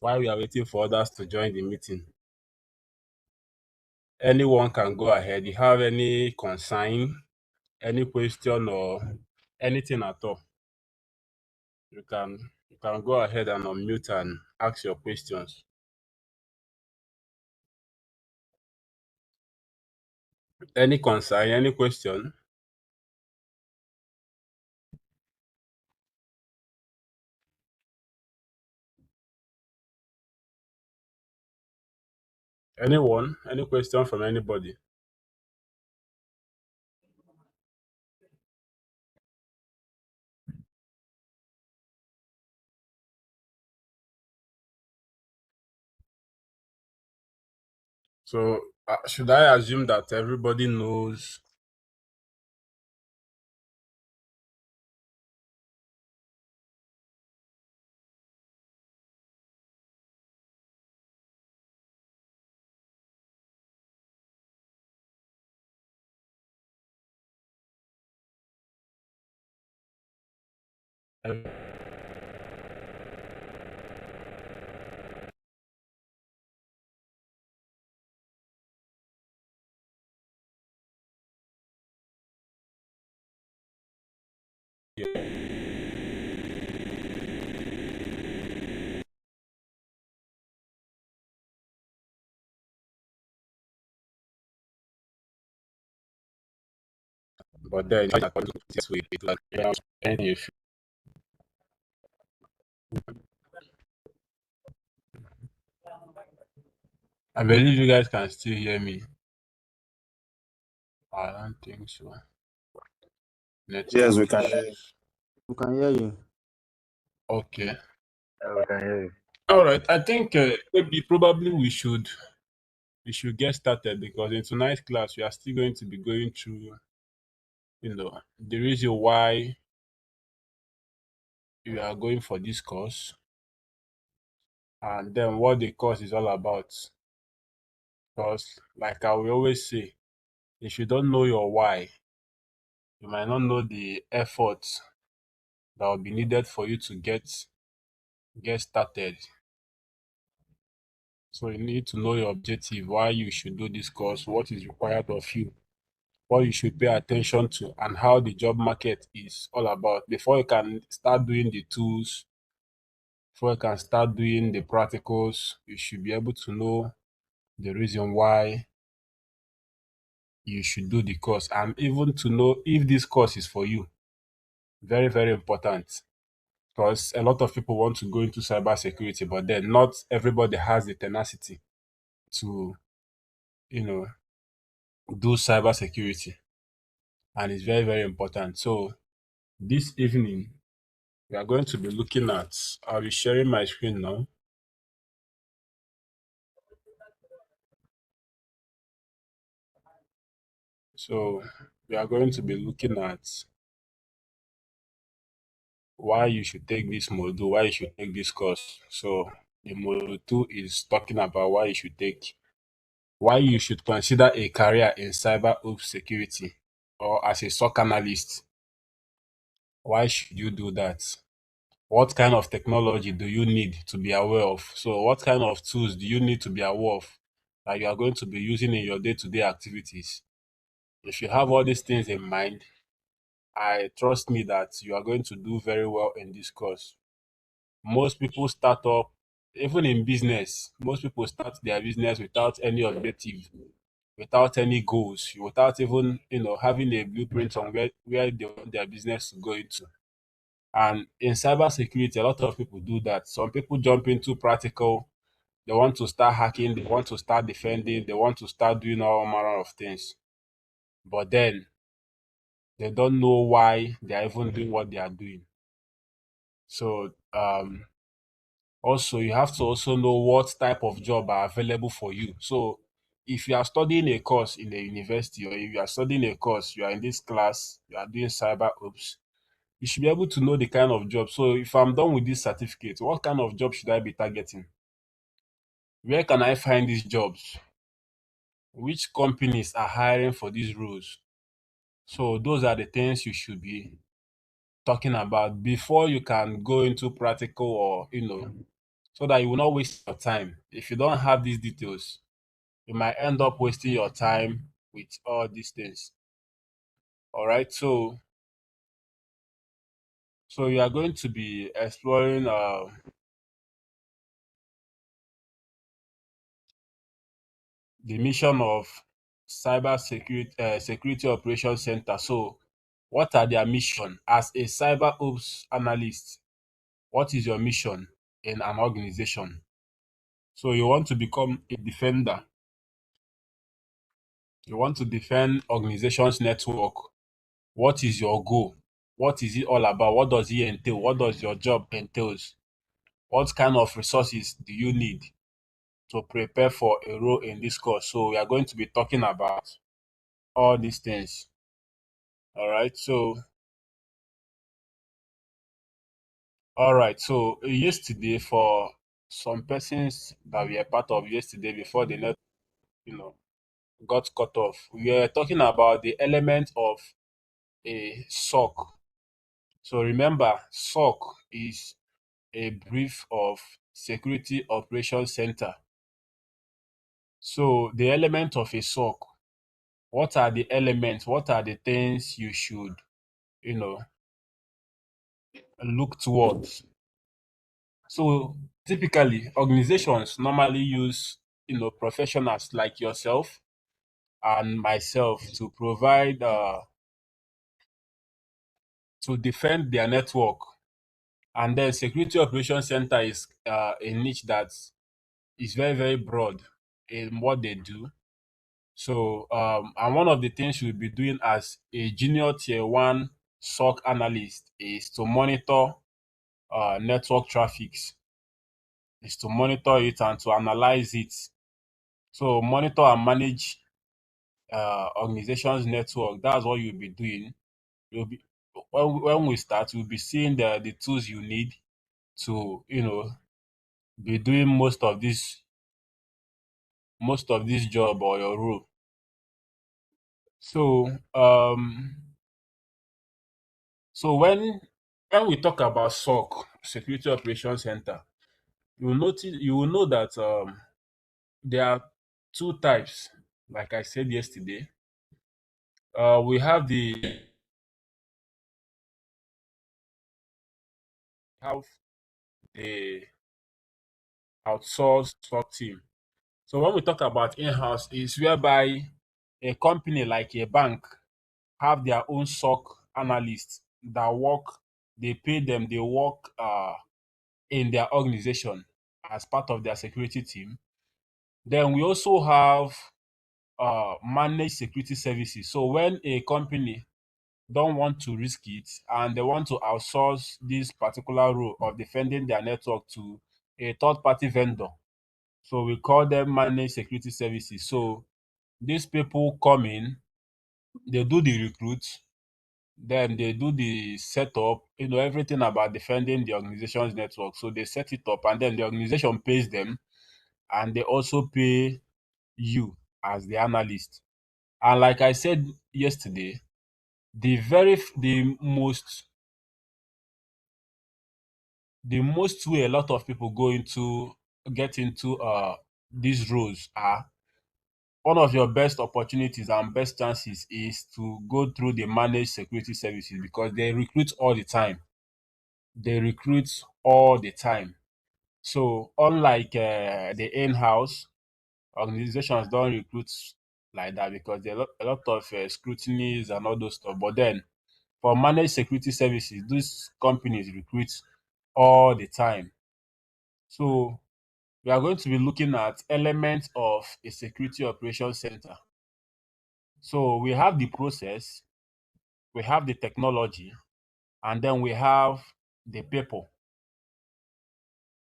While we are waiting for others to join the meeting, anyone can go ahead. You have any concern, any question, or anything at all, you can go ahead and unmute and ask your questions. Any concern, any question? Anyone? Any question from anybody? So, should I assume that everybody knows? But then, according to this way, it like any issue. I believe you guys can still hear me. I don't think so. Yes, we Network can hear you. issues. We can hear you. Okay. Yeah, we can hear you. All right. I think maybe probably we should get started because in tonight's class we are still going to be going through, the reason why you are going for this course and then what the course is all about. Because, like I will always say, if you don't know your why, you might not know the effort that will be needed for you to get started. So you need to know your objective, why you should do this course, what is required of you, what you should pay attention to, and how the job market is all about before you can start doing the tools, before you can start doing the practicals. You should be able to know the reason why you should do the course and even to know if this course is for you. Very, very important because a lot of people want to go into cybersecurity, but then not everybody has the tenacity to, you know, do cybersecurity. And it's very, very important. So this evening, we are going to be looking at, I'll be sharing my screen now. So we are going to be looking at why you should take this module, why you should take this course. So the module 2 is talking about why you should consider a career in cyber security or as a SOC analyst. Why should you do that? What kind of technology do you need to be aware of? So what kind of tools do you need to be aware of that you are going to be using in your day-to-day activities? If you have all these things in mind, I trust me that you are going to do very well in this course. Most people start up, even in business, most people start their business without any objective, without any goals, without even having a blueprint on where they want their business to go into. And in cybersecurity, a lot of people do that. Some people jump into practical, they want to start hacking, they want to start defending, they want to start doing all manner of things. But then they don't know why they are even doing what they are doing. So also you have to also know what type of job are available for you. So if you are studying a course in a university or if you are studying a course, you are in this class, you are doing cyber ops, you should be able to know the kind of job. So if I'm done with this certificate, what kind of job should I be targeting? Where can I find these jobs? Which companies are hiring for these roles? So those are the things you should be talking about before you can go into practical or so that you will not waste your time. If you don't have these details, you might end up wasting your time with all these things. All right. So you are going to be exploring the mission of security operations center. So what are their mission as a cyber ops analyst? What is your mission in an organization? So you want to become a defender. You want to defend organization's network. What is your goal? What is it all about? What does it entail? What does your job entails? What kind of resources do you need to prepare for a role in this course? So we are going to be talking about all these things. All right. So yesterday, for some persons that we are part of yesterday before the net, you know, got cut off, we are talking about the element of a SOC. So remember, SOC is a brief of Security Operations Center. So the element of a SOC, what are the elements? What are the things you should, you know, look towards? So typically, organizations normally use, professionals like yourself and myself to provide, to defend their network. And then Security Operations Center is a niche that is very, very broad in what they do. So, and one of the things you'll be doing as a junior tier one SOC analyst is to monitor network traffics, is to monitor it and to analyze it. So, monitor and manage organization's network. That's what you'll be doing. You'll be when we start, you'll be seeing the tools you need to, be doing most of this job or your role. So, when we talk about SOC, Security Operations Center, you will know that there are two types. Like I said yesterday, we have the outsourced SOC team. So when we talk about in-house, is whereby a company like a bank have their own SOC analysts that work. They pay them. They work in their organization as part of their security team. Then we also have managed security services. So when a company don't want to risk it and they want to outsource this particular role of defending their network to a third party vendor, so we call them managed security services. So these people come in, they do the recruit, then they do the setup, everything about defending the organization's network. So they set it up and then the organization pays them and they also pay you as the analyst. And like I said yesterday, the most way a lot of people get into these roles are, one of your best opportunities and best chances is to go through the managed security services because they recruit all the time. They recruit all the time. So unlike the in-house, organizations don't recruit like that because there are a lot of scrutinies and all those stuff. But then for managed security services, these companies recruit all the time. So we are going to be looking at elements of a security operations center. So we have the process, we have the technology, and then we have the people.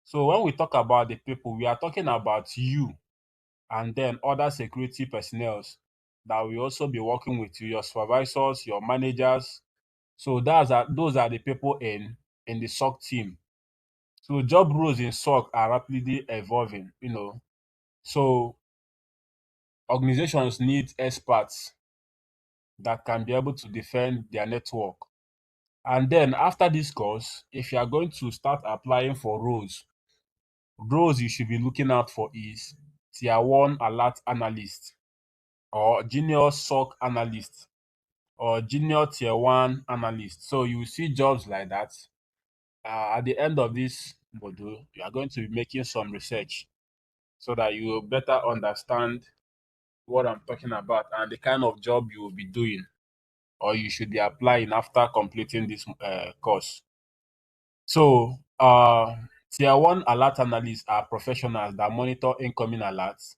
So when we talk about the people, we are talking about you and then other security personnel that will also be working with you, your supervisors, your managers. So those are the people in the SOC team. So job roles in SOC are rapidly evolving. So organizations need experts that can be able to defend their network. And then after this course, if you are going to start applying for roles, roles you should be looking out for is tier 1 alert analyst or junior SOC analyst or junior tier 1 analyst. So you will see jobs like that. At the end of this module, you are going to be making some research so that you will better understand what I'm talking about and the kind of job you will be doing or you should be applying after completing this course. So, tier 1 alert analysts are professionals that monitor incoming alerts,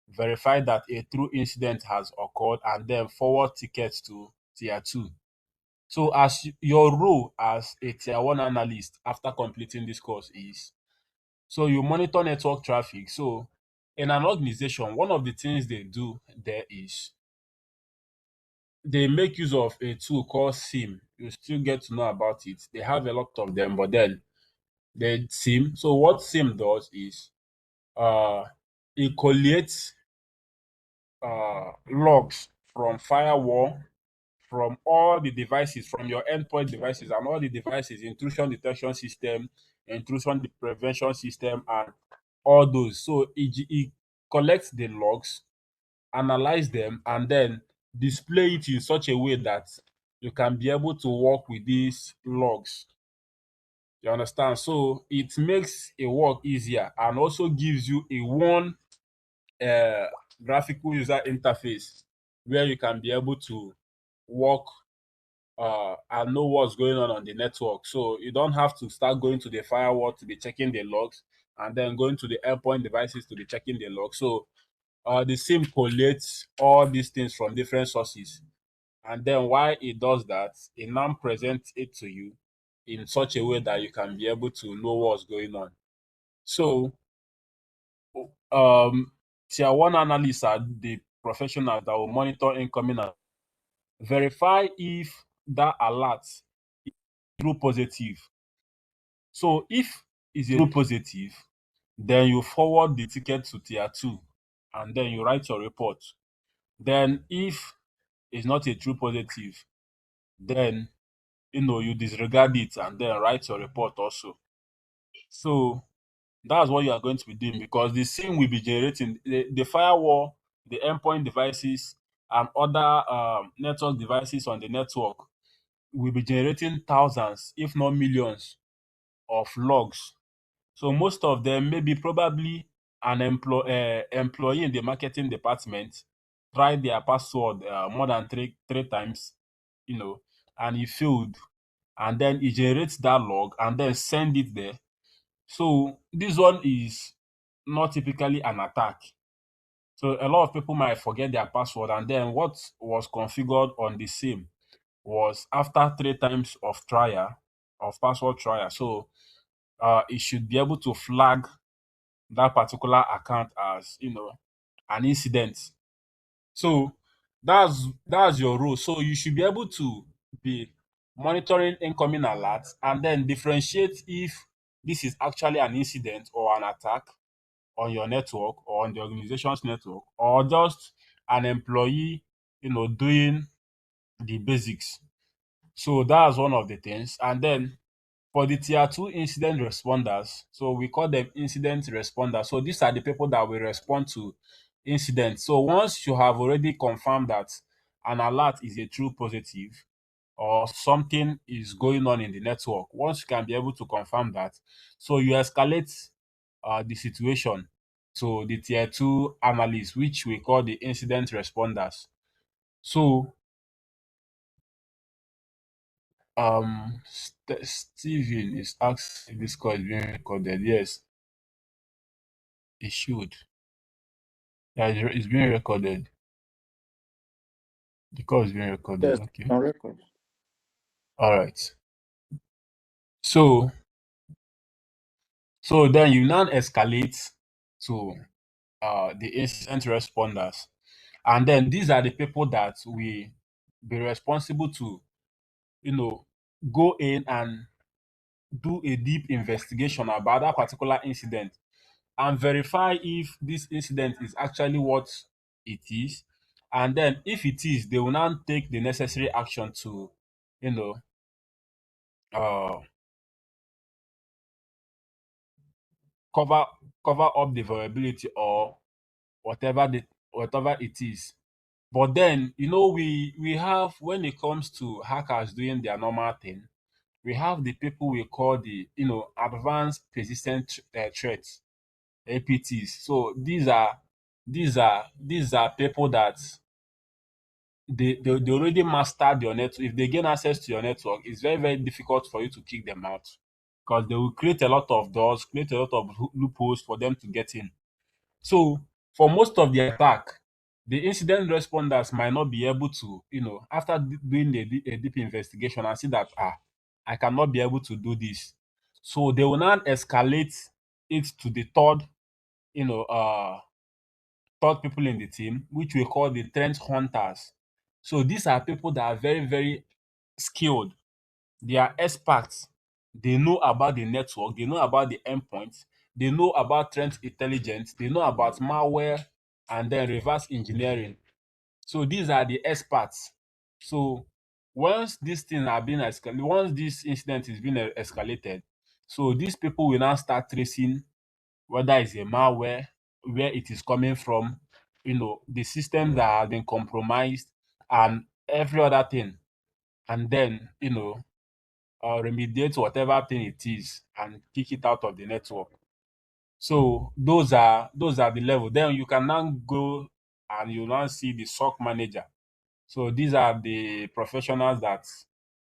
verify that a true incident has occurred, and then forward tickets to tier 2. So, as your role as a tier 1 analyst after completing this course is, so you monitor network traffic. So, in an organization, one of the things they do there is they make use of a tool called SIEM. You still get to know about it. They have a lot of them, but then the SIEM. So what SIEM does is uh it collates logs from firewall, from all the devices, from your endpoint devices and all the devices, intrusion detection system, intrusion prevention system, and all those. So it collects the logs, analyze them, and then display it in such a way that you can be able to work with these logs. You understand? So it makes a work easier and also gives you a one uh, graphical user interface where you can be able to work and know what's going on the network. So you don't have to start going to the firewall to be checking the logs and then going to the endpoint devices to be checking the logs. So the SIM collates all these things from different sources. And then while it does that, it now presents it to you in such a way that you can be able to know what's going on. So, um, tier 1 analysts are the professionals that will monitor incoming and verify if that alert is true positive. So, if it's a true positive, then you forward the ticket to tier 2 and then you write your report. Then, if it's not a true positive, then you disregard it and then write your report also. So that's what you are going to be doing because the SIM will be generating the firewall, the endpoint devices, and other network devices on the network will be generating thousands, if not millions, of logs. So most of them, maybe probably an employee in the marketing department tried their password more than three times, you know, and he failed, and then he generates that log and then send it there. So this one is not typically an attack. So a lot of people might forget their password, and then what was configured on the SIM was after three times of trial, of password trial. So it should be able to flag that particular account as an incident. So that's your role. So you should be able to be monitoring incoming alerts and then differentiate if this is actually an incident or an attack on your network or on the organization's network or just an employee, doing the basics. So that's one of the things. And then for the tier 2 incident responders, so we call them incident responders. So these are the people that will respond to incidents. So once you have already confirmed that an alert is a true positive or something is going on in the network, once you can be able to confirm that, so you escalate the situation to the tier 2 analysts, which we call the incident responders. So Steven is asking if this call is being recorded. Yes, it should. Yeah, it's being recorded. The call is being recorded. Yes, Okay. on record. All right. So then you now escalate to the incident responders, and then these are the people that will be responsible to go in and do a deep investigation about that particular incident and verify if this incident is actually what it is. And then if it is, they will now take the necessary action to, you know, uh, cover cover up the vulnerability or whatever it is. But then, we have, when it comes to hackers doing their normal thing, we have the people we call the advanced persistent threats, APTs. So these are people that they already mastered your network. If they gain access to your network, it's very, very difficult for you to kick them out, because they will create a lot of doors, create a lot of loopholes for them to get in. So for most of the attack, the incident responders might not be able to, after doing a deep investigation and see that I cannot be able to do this. So they will now escalate it to the you know, uh third people in the team, which we call the threat hunters. So these are people that are very, very skilled. They are experts. They know about the network, they know about the endpoints, they know about threat intelligence, they know about malware and then reverse engineering. So these are the experts. So once this thing are being escalated, once this incident is being escalated, so these people will now start tracing whether it's a malware, where it is coming from, the systems that have been compromised, and every other thing. And then, remediate whatever thing it is and kick it out of the network. So those are the level. Then you can now go and you now see the SOC manager. So these are the professionals that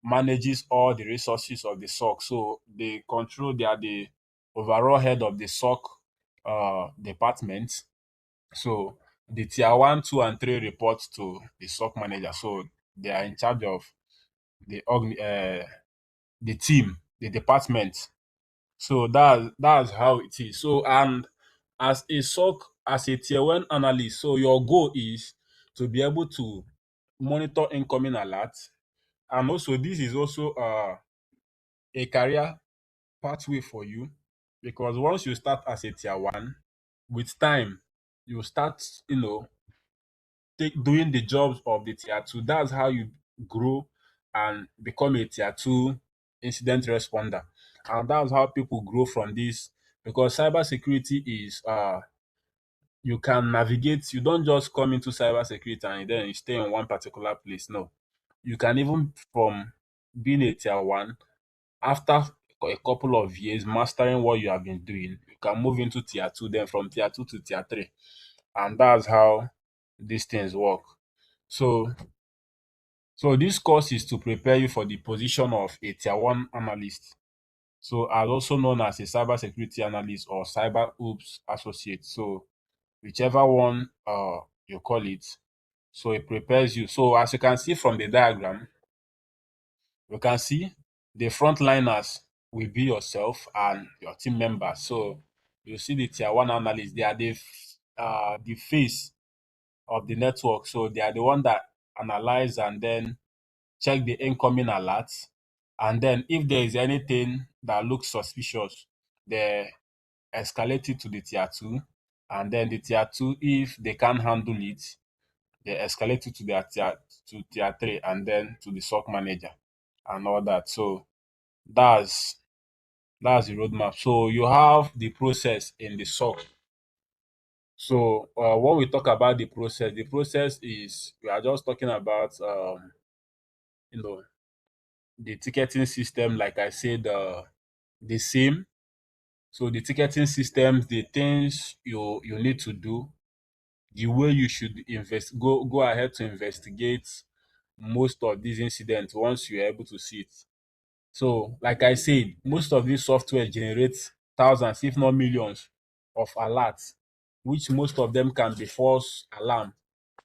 manages all the resources of the SOC. So they are the overall head of the SOC department. So the tier one, two, and three report to the SOC manager. So they are in charge of the team, the department. So that's how it is. So, and as a SOC, as a tier one analyst, so your goal is to be able to monitor incoming alerts, and also this is also a career pathway for you, because once you start as a tier one, with time you start, doing the jobs of the tier two. That's how you grow and become a tier two incident responder. And that's how people grow from this, because cybersecurity is you can navigate, you don't just come into cybersecurity and then you stay in one particular place. No. You can, even from being a tier one, after a couple of years mastering what you have been doing, you can move into tier two, then from tier two to tier three. And that's how these things work. So this course is to prepare you for the position of a tier one analyst. So as also known as a cybersecurity analyst or cyber ops associate. So whichever one you call it. So it prepares you. So as you can see from the diagram, you can see the frontliners will be yourself and your team members. So you see the tier one analysts, they are the face of the network. So they are the one that analyze and then check the incoming alerts. And then if there is anything that looks suspicious, they escalate it to the tier two. And then the tier two, if they can't handle it, they escalate it to their tier three, and then to the SOC manager and all that. So that's the roadmap. So you have the process in the SOC. So when we talk about the process is, we are just talking about you know the ticketing system, like I said, the same. So the ticketing systems, the things you need to do, the way you should go ahead to investigate most of these incidents once you're able to see it. So, like I said, most of these software generates thousands, if not millions, of alerts, which most of them can be false alarm.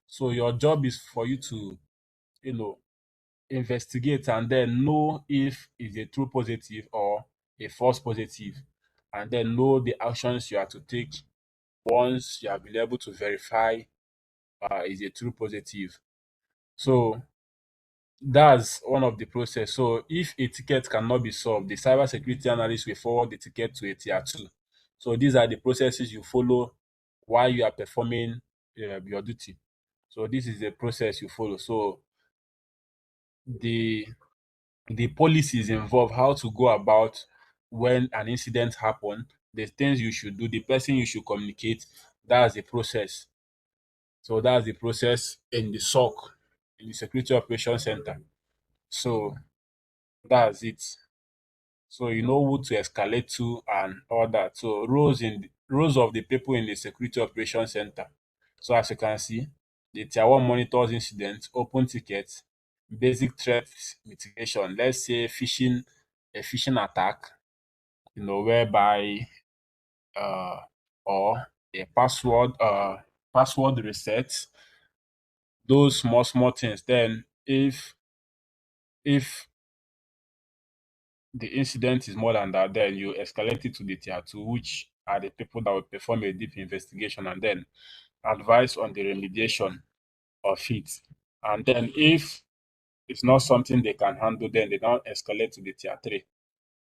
So your job is for you to, you know, investigate and then know if it's a true positive or a false positive, and then know the actions you have to take once you have been able to verify is a true positive. So that's one of the process. So if a ticket cannot be solved, the cybersecurity analyst will forward the ticket to a tier two. So these are the processes you follow while you are performing your duty. So this is the process you follow. So the policies involve how to go about when an incident happen, the things you should do, the person you should communicate. That's the process. So that's the process in the SOC, in the Security Operations Center. So that's it. So you know who to escalate to and all that. So roles of the people in the Security Operations Center. So as you can see, the tier one monitors incidents, open tickets, basic threat mitigation. Let's say a phishing attack, whereby uh or a password reset, those small things. Then if the incident is more than that, then you escalate it to the tier two, which are the people that will perform a deep investigation and then advise on the remediation of it. And then if it's not something they can handle, then they don't escalate to the tier three,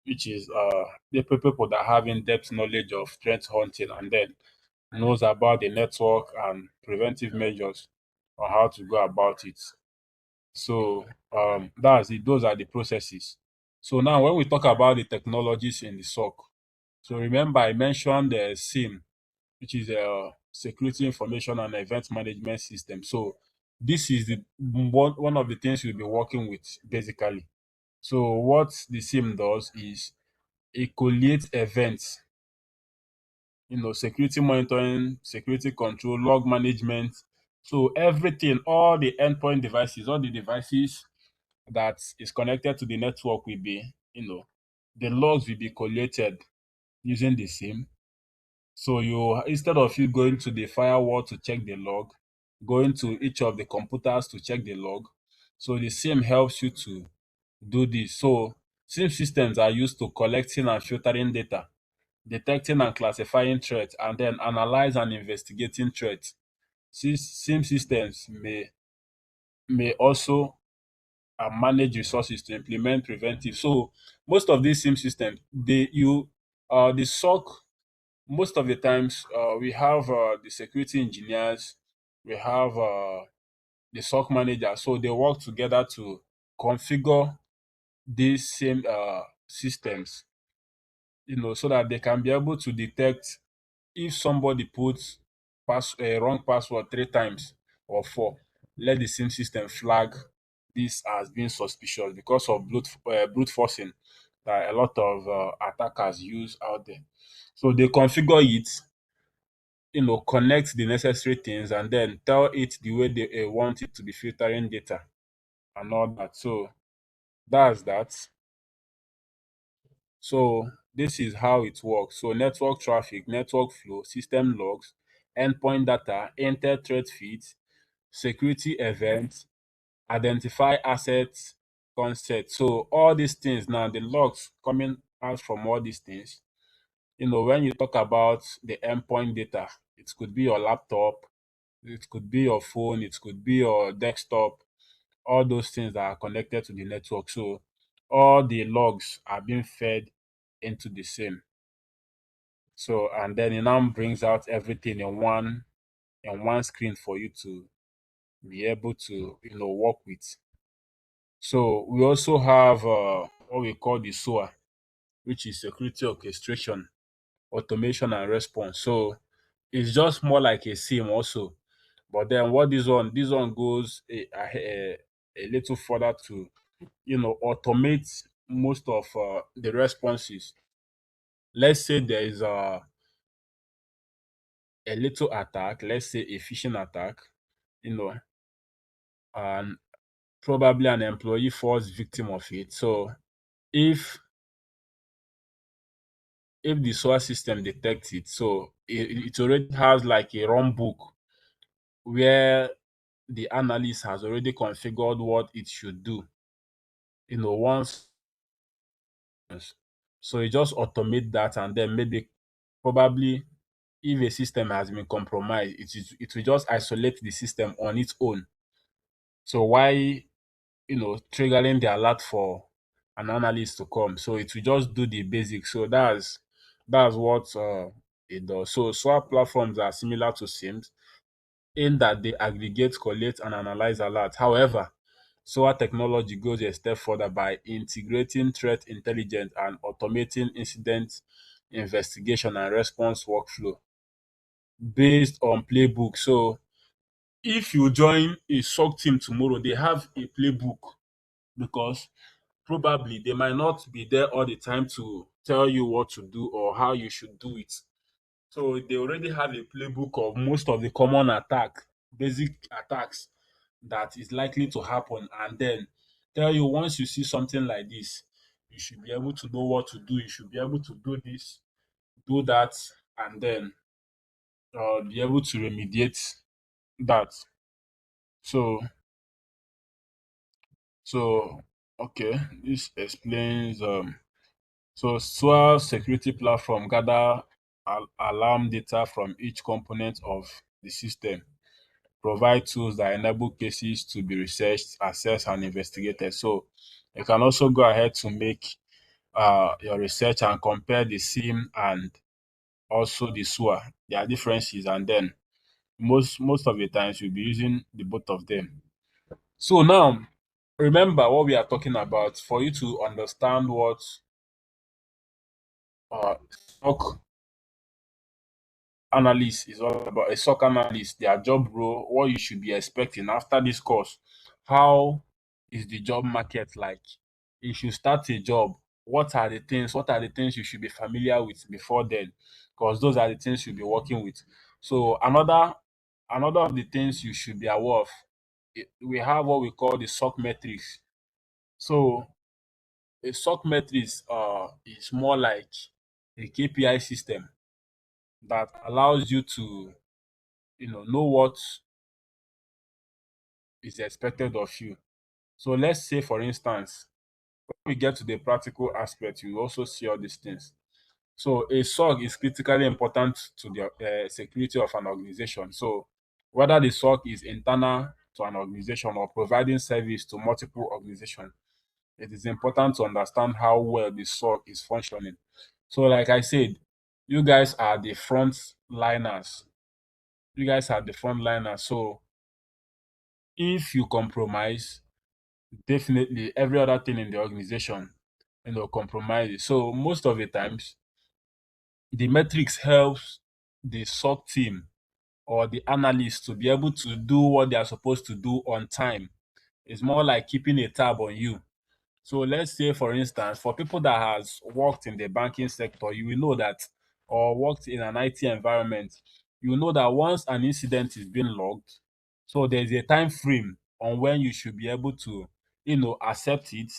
which is the people that have in-depth knowledge of threat hunting and then knows about the network and preventive measures on how to go about it. So that's it. Those are the processes. So now when we talk about the technologies in the SOC, so remember I mentioned the SIEM, which is a Security Information and Event Management System. So this is the one of the things you'll be working with basically. So what the SIEM does is it collates events, security monitoring, security control, log management. So everything, all the endpoint devices, all the devices that is connected to the network will be, the logs will be collated using the SIEM. So you instead of you going to the firewall to check the log, going to each of the computers to check the log, so the SIEM helps you to do this. So SIEM systems are used to collecting and filtering data, detecting and classifying threats, and then analyze and investigating threats. SIEM systems may also manage resources to implement preventive. So most of these SIEM systems, the SOC, most of the times we have the security engineers, we have the SOC manager. So they work together to configure these same systems, so that they can be able to detect if somebody puts a wrong password 3 times or four. Let the same system flag this as being suspicious because of brute forcing that a lot of attackers use out there. So they configure it, connect the necessary things, and then tell it the way they want it to be filtering data and all that. So that's that. So this is how it works. So network traffic, network flow, system logs, endpoint data, enter threat feeds, security events, identify assets, concept. So all these things now, the logs coming out from all these things, when you talk about the endpoint data, it could be your laptop, it could be your phone, it could be your desktop, all those things that are connected to the network. So all the logs are being fed into the same. So and then it now brings out everything in one screen for you to be able to work with. So we also have what we call the SOA, which is security orchestration, automation and response. So it's just more like a SIEM also. But then what this one goes a little further to automate most of the responses. Let's say there is a little attack, let's say a phishing attack, you know, and probably an employee falls victim of it. So if the SOA system detects it, so it already has like a run book where the analyst has already configured what it should do. Once so you just automate that and then maybe probably if a system has been compromised, it will just isolate the system on its own. So why triggering the alert for an analyst to come? So it will just do the basics. So that's what it does. So SWAP platforms are similar to SIEMs in that they aggregate, collect, and analyze alerts. However, SOA technology goes a step further by integrating threat intelligence and automating incident investigation and response workflow based on playbook. So if you join a SOC team tomorrow, they have a playbook because probably they might not be there all the time to tell you what to do or how you should do it. So they already have a playbook of most of the common basic attacks that is likely to happen, and then tell you once you see something like this, you should be able to know what to do. You should be able to do this, do that, and then be able to remediate that. So, so okay, this explains. So SOA security platform gather alarm data from each component of the system, provide tools that enable cases to be researched, assessed, and investigated. So you can also go ahead to make your research and compare the SIEM and also the SOA, their differences, and then most of the times you'll be using the both of them. So now remember what we are talking about for you to understand what SOC analyst is all about. A SOC analyst, their job role, what you should be expecting after this course. How is the job market like? If you start a job, what are the things you should be familiar with before then? Because those are the things you'll be working with. So another of the things you should be aware of, we have what we call the SOC metrics. So a SOC metrics is more like a KPI system that allows you to know what is expected of you. So let's say, for instance, when we get to the practical aspect, you also see all these things. So a SOC is critically important to the security of an organization. So whether the SOC is internal to an organization or providing service to multiple organizations, it is important to understand how well the SOC is functioning. So like I said, you guys are the front liners. You guys are the front liners. So if you compromise, definitely every other thing in the organization compromises. So most of the times the metrics helps the SOC team or the analyst to be able to do what they are supposed to do on time. It's more like keeping a tab on you. So let's say, for instance, for people that has worked in the banking sector, you will know that, or worked in an IT environment, you will know that once an incident is being logged, so there's a time frame on when you should be able to, accept it,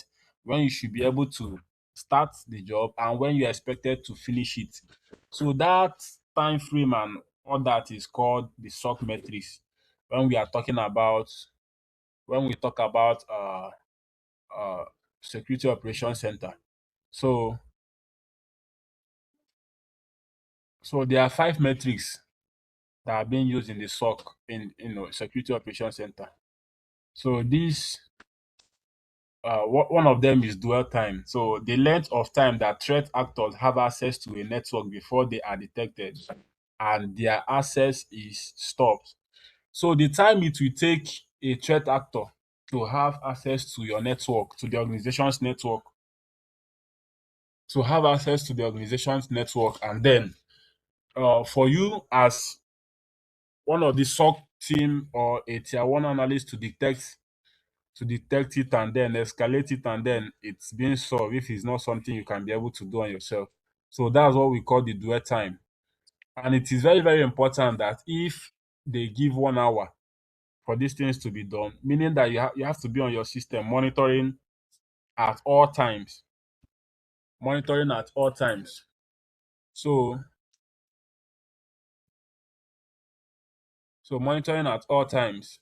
when you should be able to start the job, and when you're expected to finish it. So that time frame and all that is called the SOC metrics. When we are talking about when we talk about uh, Security Operations Center. So, so there are five metrics that are being used in the SOC in Security Operations Center. So this one of them is dwell time. So the length of time that threat actors have access to a network before they are detected and their access is stopped. So the time it will take a threat actor to have access to your network, to the organization's network, and then for you as one of the SOC team or a tier one analyst to detect it and then escalate it and then it's being solved if it's not something you can be able to do on yourself. So that's what we call the dwell time. And it is very, very important that if they give 1 hour for these things to be done, meaning that you have to be on your system at all times, monitoring at all times. So monitoring at all times.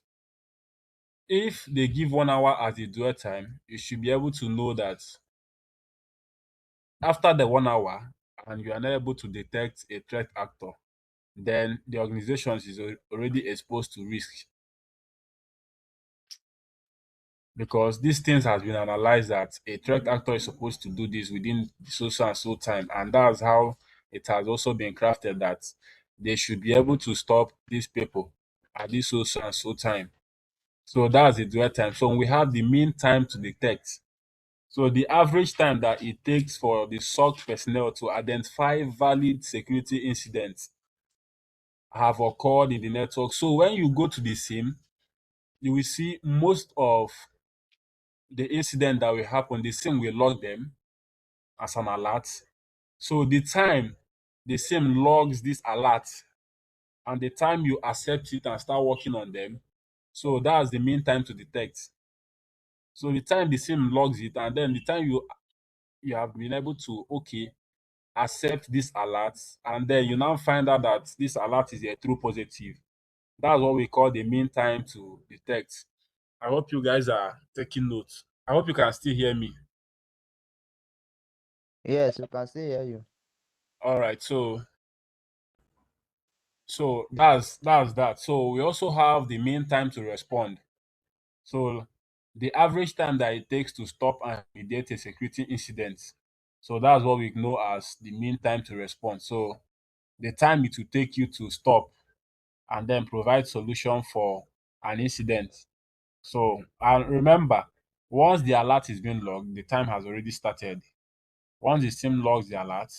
If they give 1 hour as a dwell time, you should be able to know that after the 1 hour and you are not able to detect a threat actor, then the organization is already exposed to risk because these things has been analyzed that a threat actor is supposed to do this within so and so time, and that's how it has also been crafted that they should be able to stop these people at this so and so time. So that's the dwell time. So we have the mean time to detect. So the average time that it takes for the SOC personnel to identify valid security incidents have occurred in the network. So when you go to the SIEM, you will see most of the incident that will happen, the SIEM will log them as an alert. So the time the SIEM logs this alert and the time you accept it and start working on them, so that's the mean time to detect. So the time the SIEM logs it and then the time you have been able to accept this alert, and then you now find out that this alert is a true positive. That's what we call the mean time to detect. I hope you guys are taking notes. I hope you can still hear me. Yes, we can still hear you. All right, so that's that. So we also have the mean time to respond. So the average time that it takes to stop and remediate a security incident. So that's what we know as the mean time to respond. So the time it will take you to stop and then provide solution for an incident. So, and remember, once the alert is being logged, the time has already started. Once the SIM logs the alert,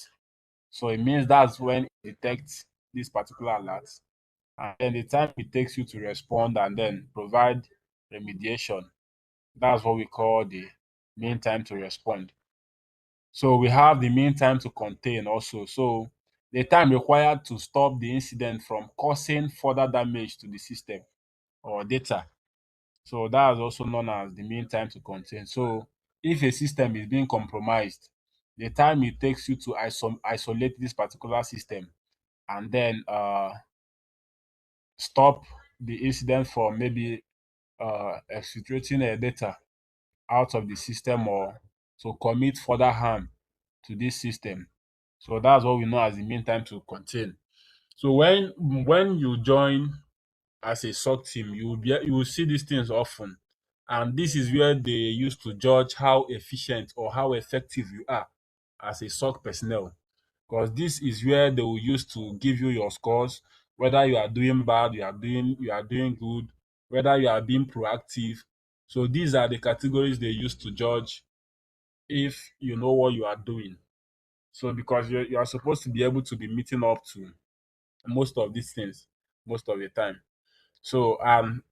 so it means that's when it detects this particular alert, and then the time it takes you to respond and then provide remediation. That's what we call the mean time to respond. So we have the mean time to contain also. So the time required to stop the incident from causing further damage to the system or data. So that's also known as the mean time to contain. So if a system is being compromised, the time it takes you to isolate this particular system and then stop the incident from maybe exfiltrating data out of the system or to commit further harm to this system. So that's what we know as the mean time to contain. So when you join as a SOC team, you will see these things often, and this is where they use to judge how efficient or how effective you are as a SOC personnel. Because this is where they will use to give you your scores, whether you are doing bad, you are doing good, whether you are being proactive. So these are the categories they use to judge if you know what you are doing. So because you are supposed to be able to be meeting up to most of these things most of the time. So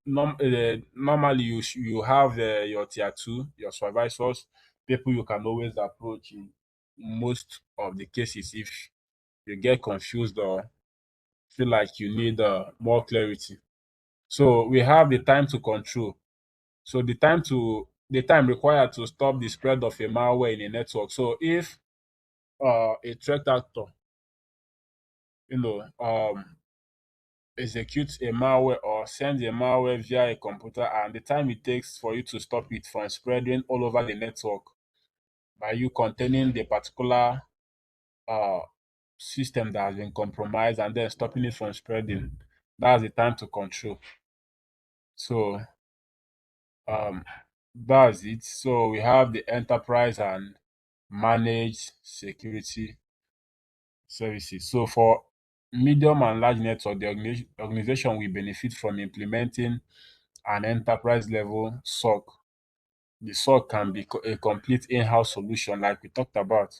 normally you have your tier two, your supervisors, people you can always approach in most of the cases if you get confused or feel like you need more clarity. So we have the time to control. So the time required to stop the spread of a malware in a network. So if a threat actor, you know, executes a malware or sends a malware via a computer, and the time it takes for you to stop it from spreading all over the network by you containing the particular uh, system that has been compromised and then stopping it from spreading, that's the time to control. So um, that's it. So we have the enterprise and managed security services. So for medium and large network, the organization will benefit from implementing an enterprise level SOC. The SOC can be a complete in-house solution like we talked about.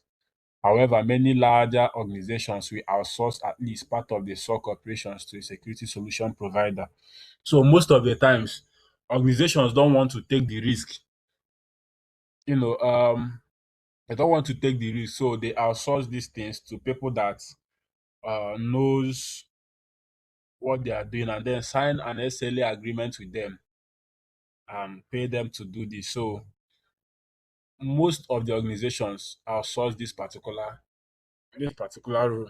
However, many larger organizations will outsource at least part of the SOC operations to a security solution provider. So most of the times, organizations don't want to take the risk. You know, they don't want to take the risk, so they outsource these things to people that knows what they are doing, and then sign an SLA agreement with them and pay them to do this. So most of the organizations outsource this particular role.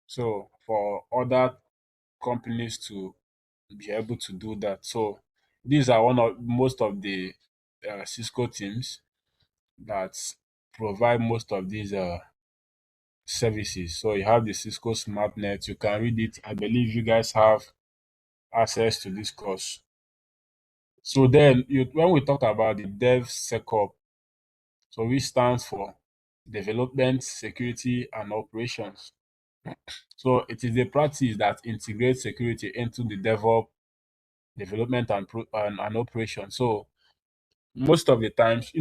So for other companies to be able to do that. So these are one of most of the Cisco teams that provide most of these services. So you have the Cisco SmartNet. You can read it. I believe you guys have access to this course. So then, when we talk about the DevSecOps, so which stands for Development, Security, and Operations. So it is a practice that integrates security into the development and operation. So most of the times,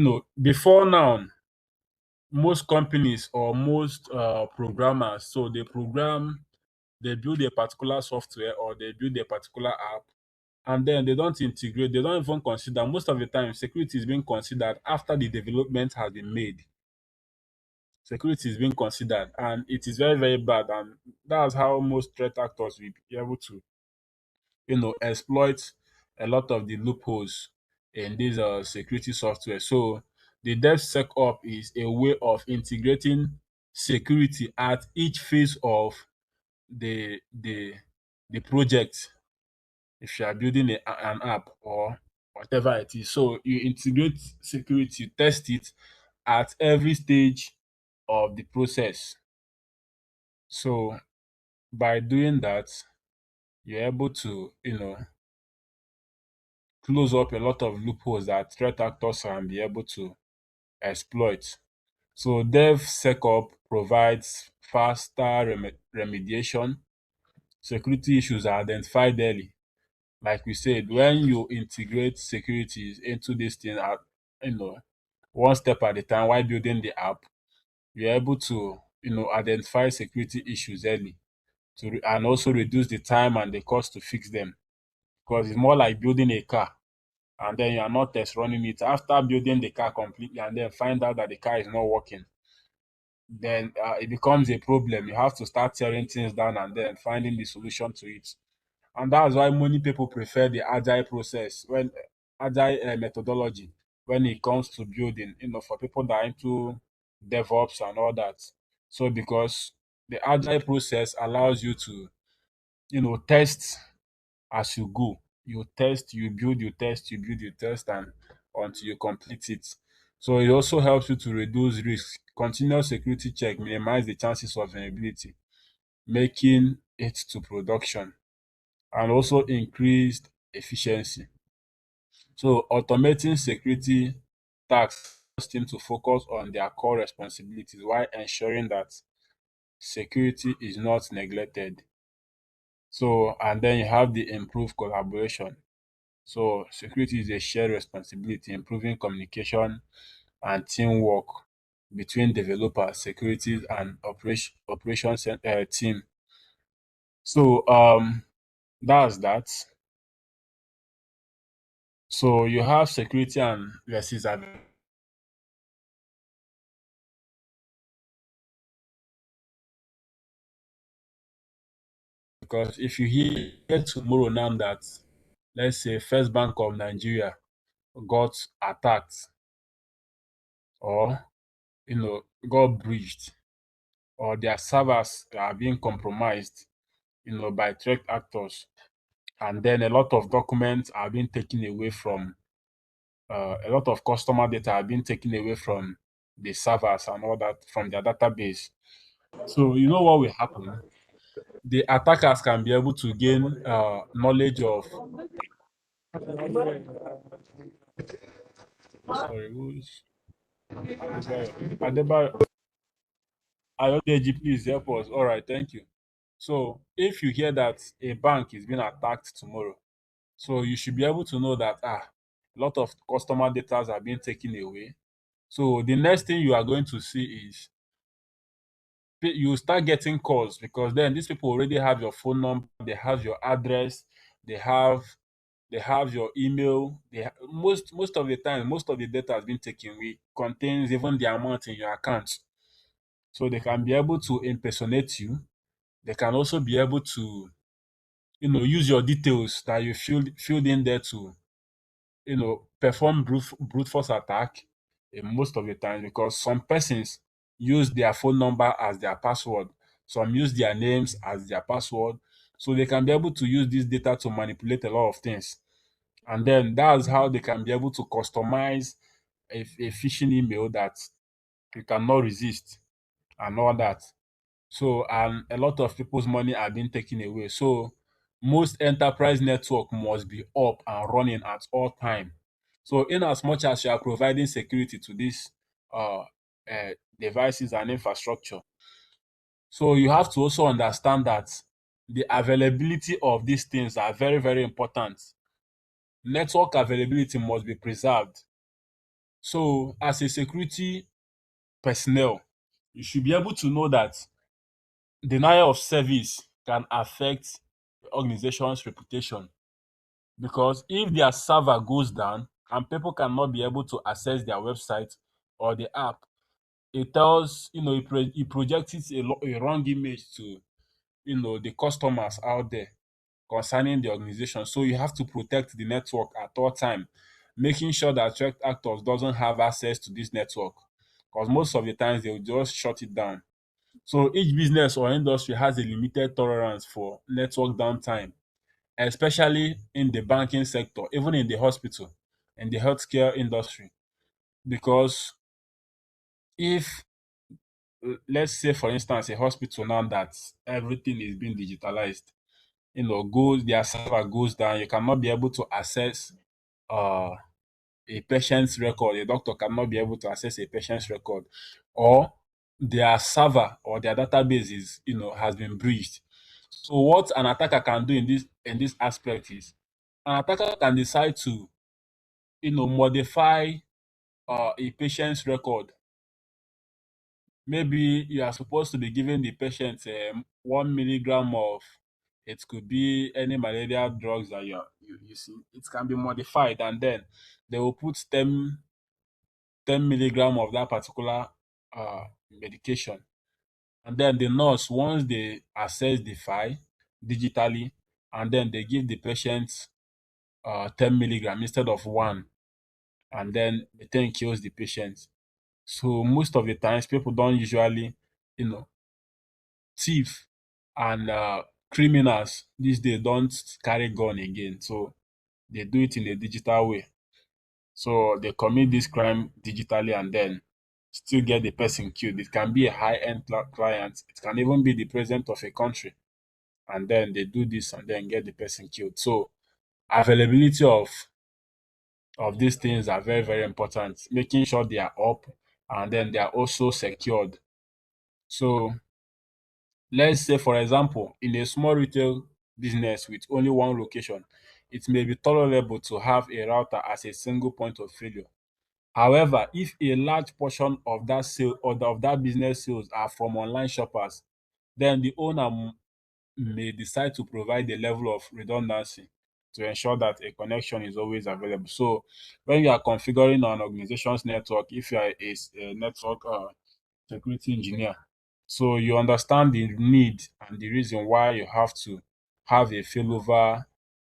before now, most companies or most programmers, so they build a particular software or they build a particular app, and then they don't integrate, they don't even consider. Most of the time, security is being considered after the development has been made. Security is being considered, and it is very, very bad. And that's how most threat actors will be able to, exploit a lot of the loopholes in this security software. So the DevSecOps is a way of integrating security at each phase of the project. If you are building an app or whatever it is, so you integrate security, you test it at every stage of the process. So by doing that, you're able to, close up a lot of loopholes that threat actors can be able to exploit. So DevSecOps provides faster remediation. Security issues are identified early. Like we said, when you integrate securities into this thing at, one step at a time while building the app, you're able to, identify security issues early and also reduce the time and the cost to fix them. Because it's more like building a car and then you are not test running it after building the car completely and then find out that the car is not working. Then it becomes a problem. You have to start tearing things down and then finding the solution to it. And that's why many people prefer the agile process, when agile methodology, when it comes to building, for people that are into DevOps and all that. So because the agile process allows you to, test as you go. You test, you build, you test, you build, you test, and until you complete it. So it also helps you to reduce risk. Continuous security check minimize the chances of vulnerability, making it to production, and also increased efficiency. So automating security tasks allows team to focus on their core responsibilities while ensuring that security is not neglected. So, and then you have the improved collaboration. So security is a shared responsibility, improving communication and teamwork between developers, security, and operations team. So that's that. So you have security and versus because if you hear tomorrow now that, let's say, First Bank of Nigeria got attacked or got breached, or their servers are being compromised, by threat actors, and then a lot of documents are being taken away from, a lot of customer data are being taken away from the servers and all that from their database. So you know what will happen? The attackers can be able to gain knowledge of, sorry, who's Adebayo? Adebayo, Ayodeji, please help us. All right, thank you. So if you hear that a bank is being attacked tomorrow, so you should be able to know that a lot of customer data are being taken away. So the next thing you are going to see is you start getting calls, because then these people already have your phone number, they have your address, they have your email. Most of the time, most of the data has been taken away, contains even the amount in your account. So they can be able to impersonate you. They can also be able to, use your details that you filled in there to, perform brute force attack in most of the time, because some persons use their phone number as their password, some use their names as their password. So they can be able to use this data to manipulate a lot of things. And then that's how they can be able to customize a phishing email that you cannot resist and all that. So, and a lot of people's money are being taken away. So, most enterprise network must be up and running at all time. So, in as much as you are providing security to these uh, devices and infrastructure, so you have to also understand that the availability of these things are very, very important. Network availability must be preserved. So as a security personnel, you should be able to know that denial of service can affect the organization's reputation, because if their server goes down and people cannot be able to access their website or the app, it tells, it projects a wrong image to, the customers out there concerning the organization. So you have to protect the network at all time, making sure that threat actors doesn't have access to this network, because most of the times they will just shut it down. So each business or industry has a limited tolerance for network downtime, especially in the banking sector, even in the hospital, in the healthcare industry. Because if, let's say for instance, a hospital now that everything is being digitalized, goes their server goes down, you cannot be able to access uh a patient's record. A doctor cannot be able to access a patient's record, or their server or their database is, has been breached. So what an attacker can do in this aspect is, an attacker can decide to, modify a patient's record. Maybe you are supposed to be giving the patient 1 milligram of, it could be any malaria drugs that you see. It can be modified, and then they will put 10 milligram of that particular medication. And then the nurse, once they access the file digitally, and then they give the patient 10 milligram instead of one, and then the thing kills the patient. So most of the times, people don't usually, you know, thief and criminals these days don't carry gun again. So they do it in a digital way. So they commit this crime digitally and then still get the person killed. It can be a high-end client. It can even be the president of a country. And then they do this and then get the person killed. So availability of these things are very, very important. Making sure they are up and then they are also secured. So let's say, for example, in a small retail business with only one location, it may be tolerable to have a router as a single point of failure. However, if a large portion of that sale or of that business sales are from online shoppers, then the owner may decide to provide a level of redundancy to ensure that a connection is always available. So, when you are configuring an organization's network, if you are a network security engineer, so you understand the need and the reason why you have to have a failover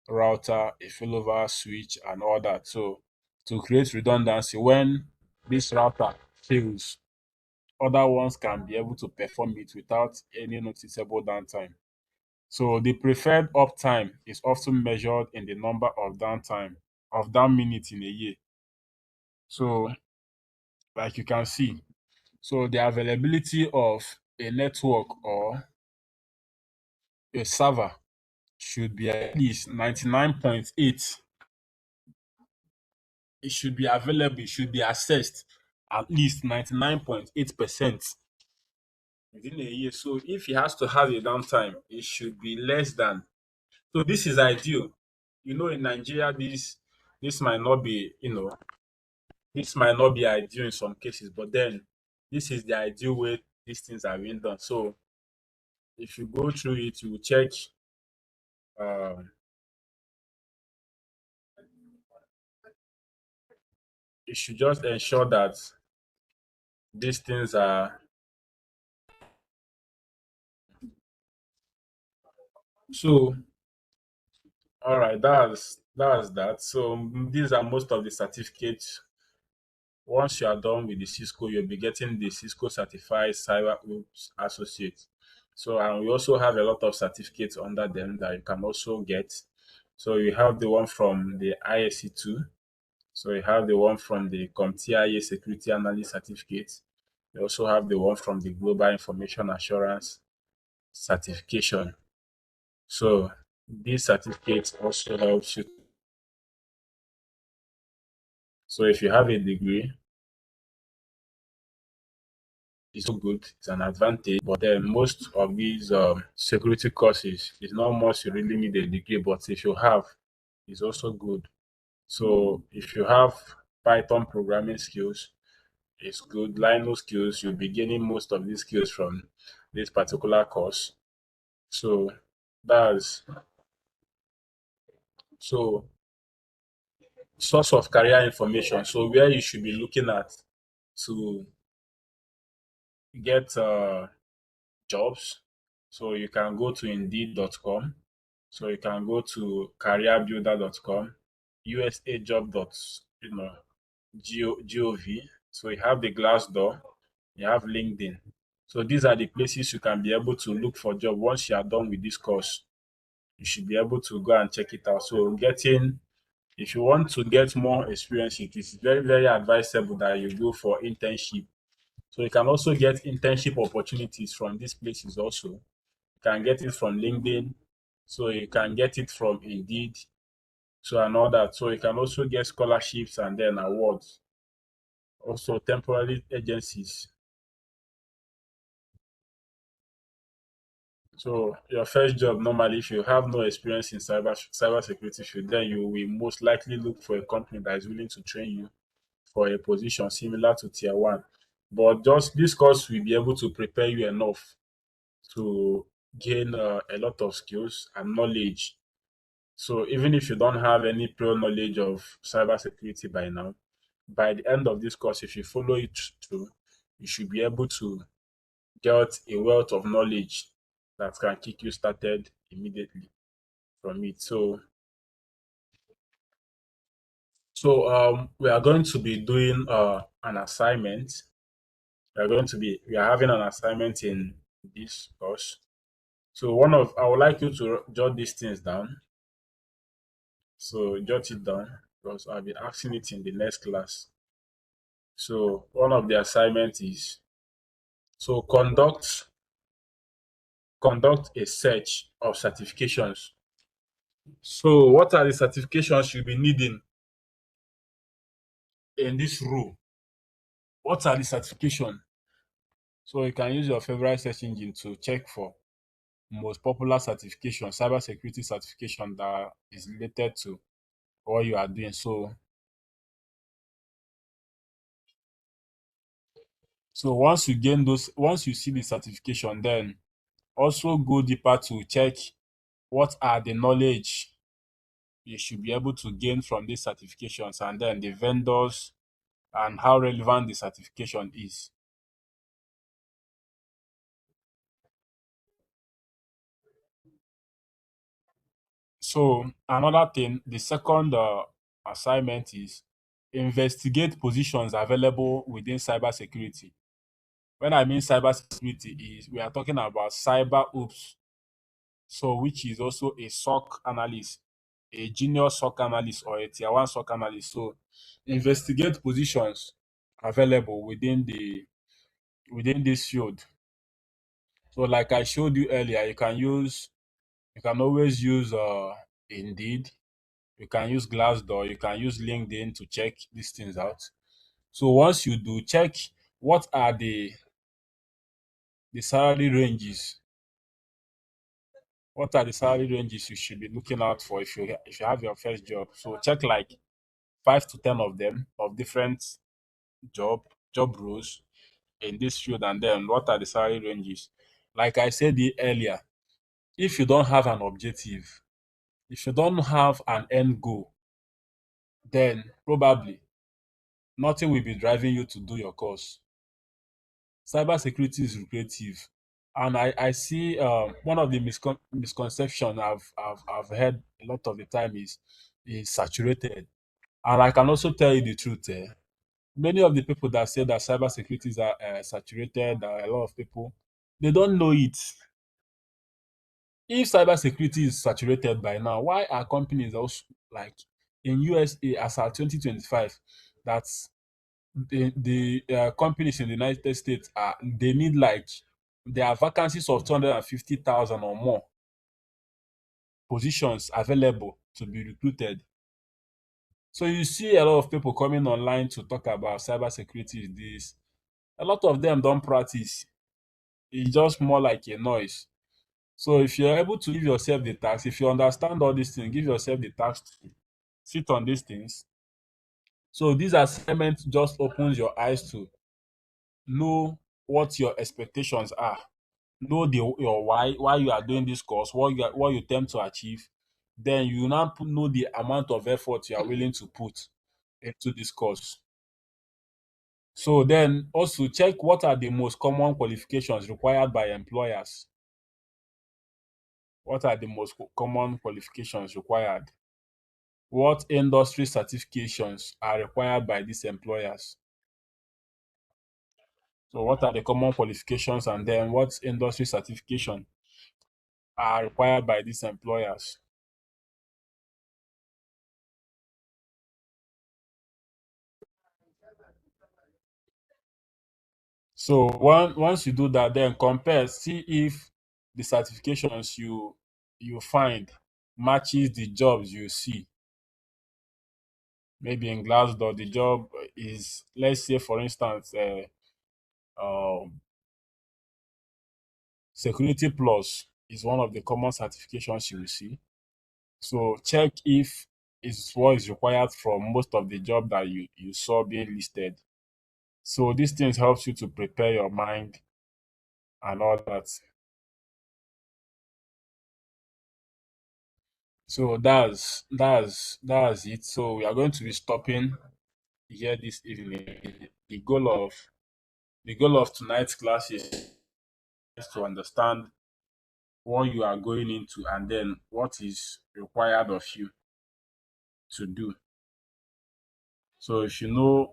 router, a failover switch, and all that. So to create redundancy, when this router fails, other ones can be able to perform it without any noticeable downtime. So the preferred uptime is often measured in the number of down minutes in a year. So like you can see, so the availability of a network or a server should be at least 99.8. It should be available, it should be accessed at least 99.8% within a year. So if he has to have a downtime, it should be less than. So this is ideal. In Nigeria, this might not be, this might not be ideal in some cases, but then this is the ideal way these things are being done. So if you go through it, you will check. Um, you should just ensure that these things are so. All right, that's that. So these are most of the certificates. Once you are done with the Cisco, you'll be getting the Cisco Certified CyberOps Associate. So, and we also have a lot of certificates under them that you can also get. So you have the one from the ISC2. So you have the one from the CompTIA Security Analyst Certificate. You also have the one from the Global Information Assurance Certification. So these certificates also helps you. So if you have a degree, it's so good, it's an advantage. But then most of these security courses, it's not much you really need a degree, but if you have, it's also good. So if you have Python programming skills is good. Linux skills, you'll be gaining most of these skills from this particular course. So that's so source of career information. So where you should be looking at to get jobs. So you can go to indeed.com. So you can go to careerbuilder.com, usajob dot gov. So you have the Glassdoor, you have LinkedIn. So these are the places you can be able to look for job. Once you are done with this course, you should be able to go and check it out. So getting if you want to get more experience, it is very, very advisable that you go for internship. So you can also get internship opportunities from these places also. You can get it from LinkedIn, so you can get it from Indeed, so and all that. So you can also get scholarships and then awards. Also temporary agencies. So your first job normally, if you have no experience in cybersecurity field, then you will most likely look for a company that is willing to train you for a position similar to tier one. But just this course will be able to prepare you enough to gain a lot of skills and knowledge. So even if you don't have any prior knowledge of cybersecurity by now, by the end of this course, if you follow it through, you should be able to get a wealth of knowledge that can kick you started immediately from it. So we are going to be doing an assignment. We are having an assignment in this course. So I would like you to jot these things down. So jot it down because I'll be asking it in the next class. So one of the assignment is so conduct a search of certifications. So what are the certifications you'll be needing in this role? What are the certification? So you can use your favorite search engine to check for most popular certification, cybersecurity certification that is related to what you are doing. So once you see the certification, then also go deeper to check what are the knowledge you should be able to gain from these certifications and then the vendors and how relevant the certification is. So another thing, the second assignment is investigate positions available within cybersecurity. When I mean cybersecurity, is we are talking about cyber ops, so which is also a SOC analyst, a junior SOC analyst or a tier one SOC analyst. So investigate positions available within this field. So like I showed you earlier, you can always use Indeed, you can use Glassdoor, you can use LinkedIn to check these things out. So once you do, check what are the salary ranges. What are the salary ranges you should be looking out for if you have your first job? So check like 5 to 10 of them of different job job roles in this field, and then what are the salary ranges? Like I said earlier, if you don't have an objective, if you don't have an end goal, then probably nothing will be driving you to do your course. Cybersecurity is lucrative, and I see one of the misconception I've heard a lot of the time is saturated. And I can also tell you the truth. Many of the people that say that cybersecurity is saturated, a lot of people, they don't know it. If cybersecurity is saturated by now, why are companies also like in USA as of 2025 that the companies in the United States are they need like there are vacancies of 250,000 or more positions available to be recruited. So you see a lot of people coming online to talk about cybersecurity is this. A lot of them don't practice. It's just more like a noise. So if you're able to give yourself the task, if you understand all these things, give yourself the task to sit on these things, So this assignment just opens your eyes to know what your expectations are, know your why you are doing this course, what you attempt to achieve. Then you now know the amount of effort you are willing to put into this course. So then also check what are the most common qualifications required by employers. What are the most common qualifications required? What industry certifications are required by these employers? So what are the common qualifications and then what industry certification are required by these employers? So once you do that, then compare, see if the certifications you find matches the jobs you see. Maybe in Glassdoor, the job is, let's say, for instance, Security Plus is one of the common certifications you will see. So check if it's what is required from most of the job that you saw being listed. So these things helps you to prepare your mind and all that. So that's it. So we are going to be stopping here this evening. The goal of tonight's class is to understand what you are going into and then what is required of you to do. So if you know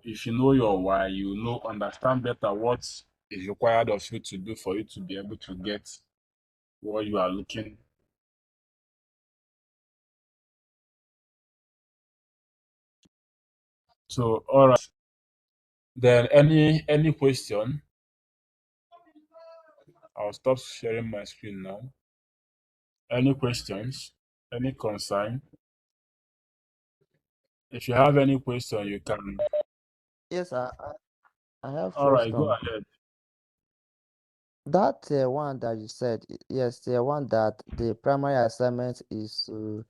your why, you know understand better what is required of you to do for you to be able to get what you are looking. So all right. Then any question? I'll stop sharing my screen now. Any questions? Any concern? If you have any question, you can. Yes, I have All right, go question. ahead. That one that you said, yes, the one that the primary assignment is to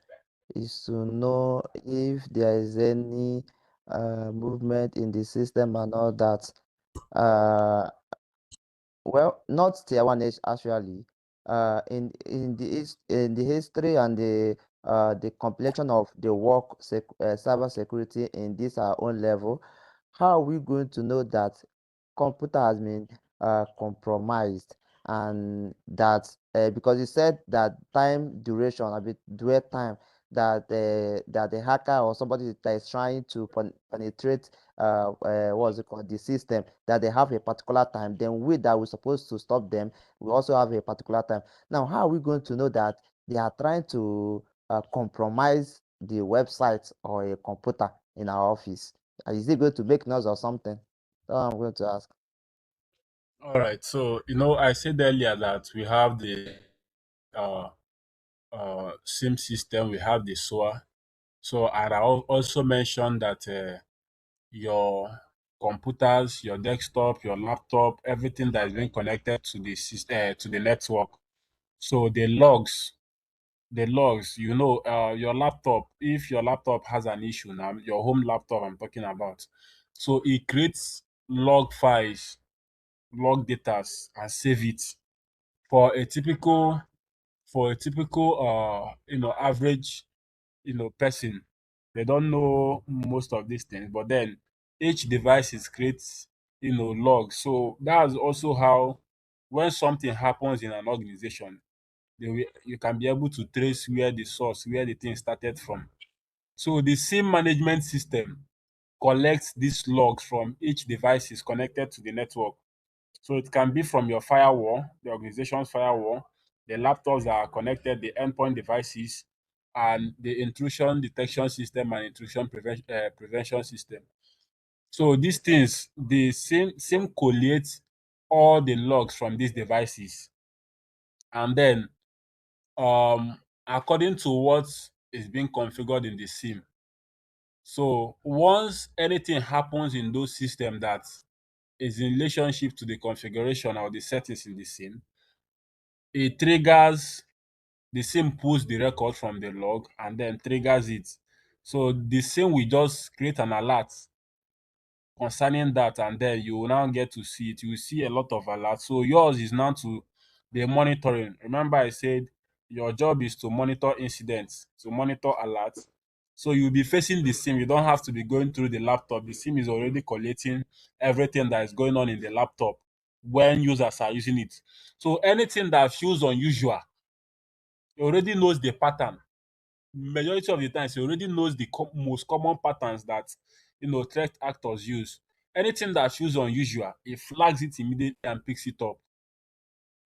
know if there is any movement in the system and all that. Uh, well, not tier one H actually. In the history and the completion of the cyber security in this our own level, how are we going to know that computer has been compromised and that because you said that time duration, a bit dwell time that the hacker or somebody that is trying to penetrate what's it called, the system, that they have a particular time, then we that we're supposed to stop them, we also have a particular time. Now how are we going to know that they are trying to compromise the website or a computer in our office? Is it going to make noise or something? That's what I'm going to ask. All right. So I said earlier that we have the uh SIEM system, we have the SOA. So and I also mentioned that your computers, your desktop, your laptop, everything that is being connected to the system, to the network. So the logs, your laptop, if your laptop has an issue now, your home laptop I'm talking about. So it creates log files, log data, and save it for a typical average person. They don't know most of these things, but then each device is creates logs. So that's also how when something happens in an organization, you can be able to trace where the source, where the thing started from. So the SIM management system collects these logs from each device is connected to the network. So it can be from your firewall, the organization's firewall, the laptops that are connected, the endpoint devices, and the intrusion detection system and intrusion prevention system. So these things, the same collates all the logs from these devices, and then according to what is being configured in the SIM. So once anything happens in those systems that is in relationship to the configuration or the settings in the SIM, it triggers the SIM pulls the record from the log and then triggers it. So the SIM will just create an alert concerning that, and then you will now get to see it. You will see a lot of alerts. So yours is now to be monitoring. Remember, I said your job is to monitor incidents, to monitor alerts. So you'll be facing the SIEM. You don't have to be going through the laptop. The SIEM is already collating everything that is going on in the laptop when users are using it. So anything that feels unusual, it already knows the pattern. Majority of the times, it already knows the most common patterns that threat actors use. Anything that feels unusual, it flags it immediately and picks it up,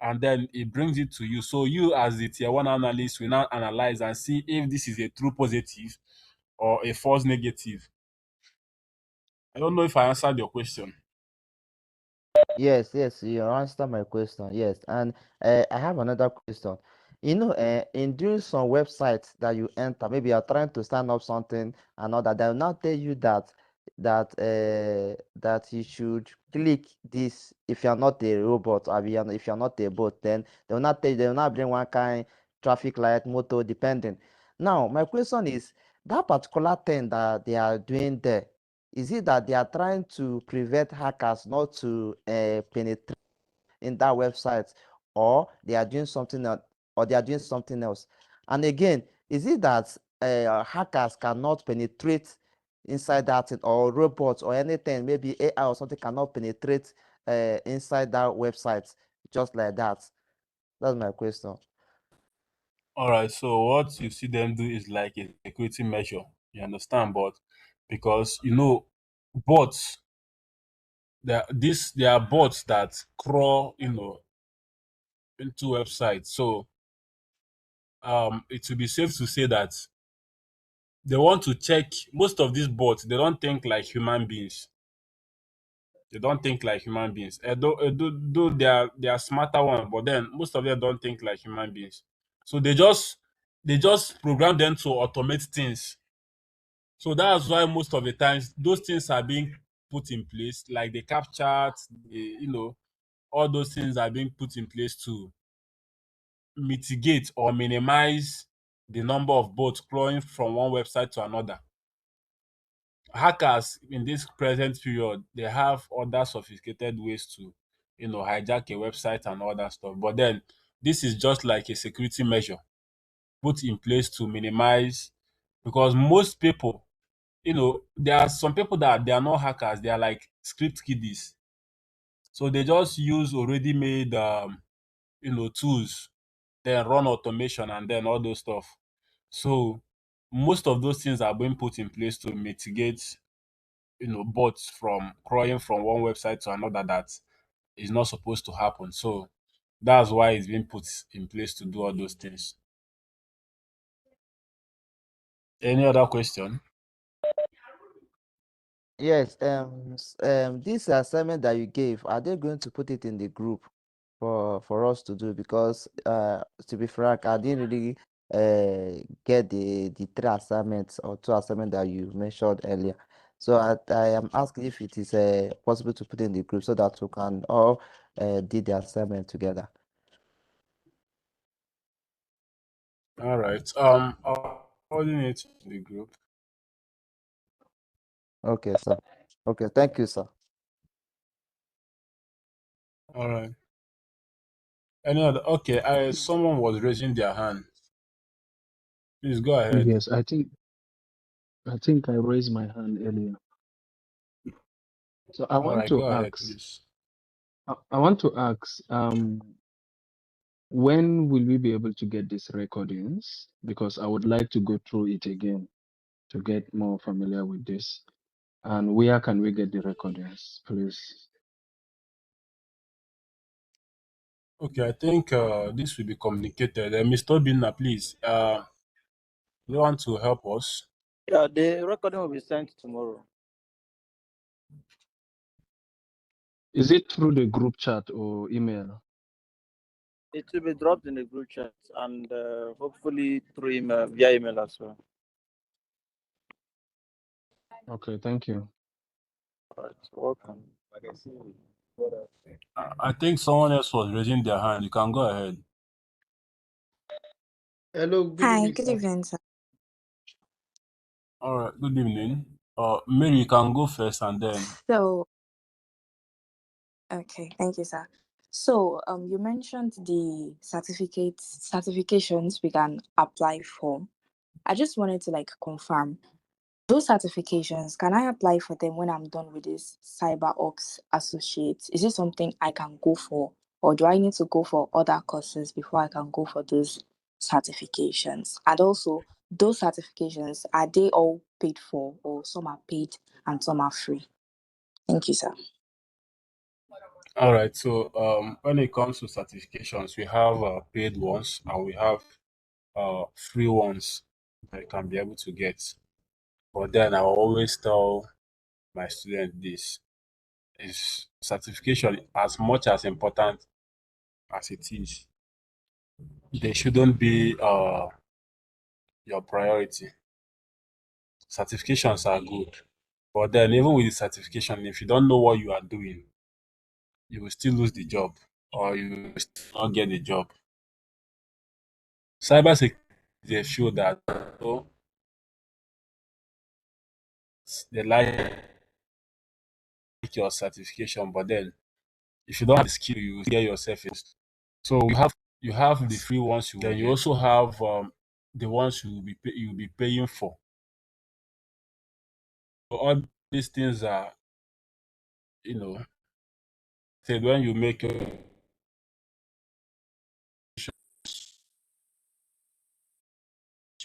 and then it brings it to you. So you, as the tier one analyst, will now analyze and see if this is a true positive or a false negative. I don't know if I answered your question. Yes, yes, you answered my question. Yes, and I have another question. In doing some websites that you enter, maybe you're trying to sign up something and all that, they'll now tell you that you should click this if you're not a robot, or if you're not a bot, then they'll not bring one kind traffic light, motor, depending. Now, my question is that particular thing that they are doing there. Is it that they are trying to prevent hackers not to penetrate in that website, or they are doing something else, And again, is it that hackers cannot penetrate inside that thing, or robots or anything, maybe AI or something cannot penetrate inside that website just like that? That's my question. All right, so what you see them do is like a security measure. You understand? But because bots, there are bots that crawl, into websites. So it will be safe to say that they want to check. Most of these bots, they don't think like human beings. They don't think like human beings. Though they are smarter ones, but then most of them don't think like human beings. So they just program them to automate things. So that's why most of the times those things are being put in place, like the captcha, all those things are being put in place to mitigate or minimize the number of bots crawling from one website to another. Hackers in this present period, they have other sophisticated ways to hijack a website and all that stuff, but then this is just like a security measure put in place to minimize, because most people, there are some people that they are not hackers, they are like script kiddies. So they just use already made tools, then run automation and then all those stuff. So most of those things are being put in place to mitigate, bots from crawling from one website to another that is not supposed to happen. So that's why it's being put in place to do all those things. Any other question? Yes, this assignment that you gave, are they going to put it in the group for us to do? Because to be frank, I didn't really get the three assignments or two assignments that you mentioned earlier. So I am asking if it is possible to put in the group so that we can all do the assignment together. All right. I'll coordinate in the group. Okay, sir. Okay, thank you, sir. All right. Any other? Okay. Someone was raising their hand. Please go ahead. Yes, I think I raised my hand earlier. So I All want right. to Go ahead, ask, please. I want to ask, when will we be able to get these recordings? Because I would like to go through it again to get more familiar with this. And where can we get the recordings, please? Okay. I think this will be communicated. Mr. Bina, please. You want to help us? Yeah, the recording will be sent tomorrow. Is it through the group chat or email? It will be dropped in the group chat and hopefully through email, via email as well. Okay, thank you. All right, welcome. I think someone else was raising their hand. You can go ahead. Hello, good Hi, evening, good sir. evening, sir. All right. Good evening. Mary, you can go first, and then So, okay, thank you, sir. So, you mentioned the certifications we can apply for. I just wanted to confirm those certifications. Can I apply for them when I'm done with this CyberOps associate? Is it something I can go for, or do I need to go for other courses before I can go for those certifications? And also, those certifications, are they all paid for, or some are paid and some are free? Thank you, sir. all right. So when it comes to certifications, we have paid ones and we have free ones that you can be able to get. But then I always tell my student this is certification as much as important as it is. They shouldn't be your priority. Certifications are good, but then even with the certification, if you don't know what you are doing, you will still lose the job or you will still not get the job. Cybersecurity is a field that they like your certification, but then if you don't have the skill, you will get yourself in. So you have the free ones. Then you also have the ones you'll be paying for. So all these things are, you know, said when you make you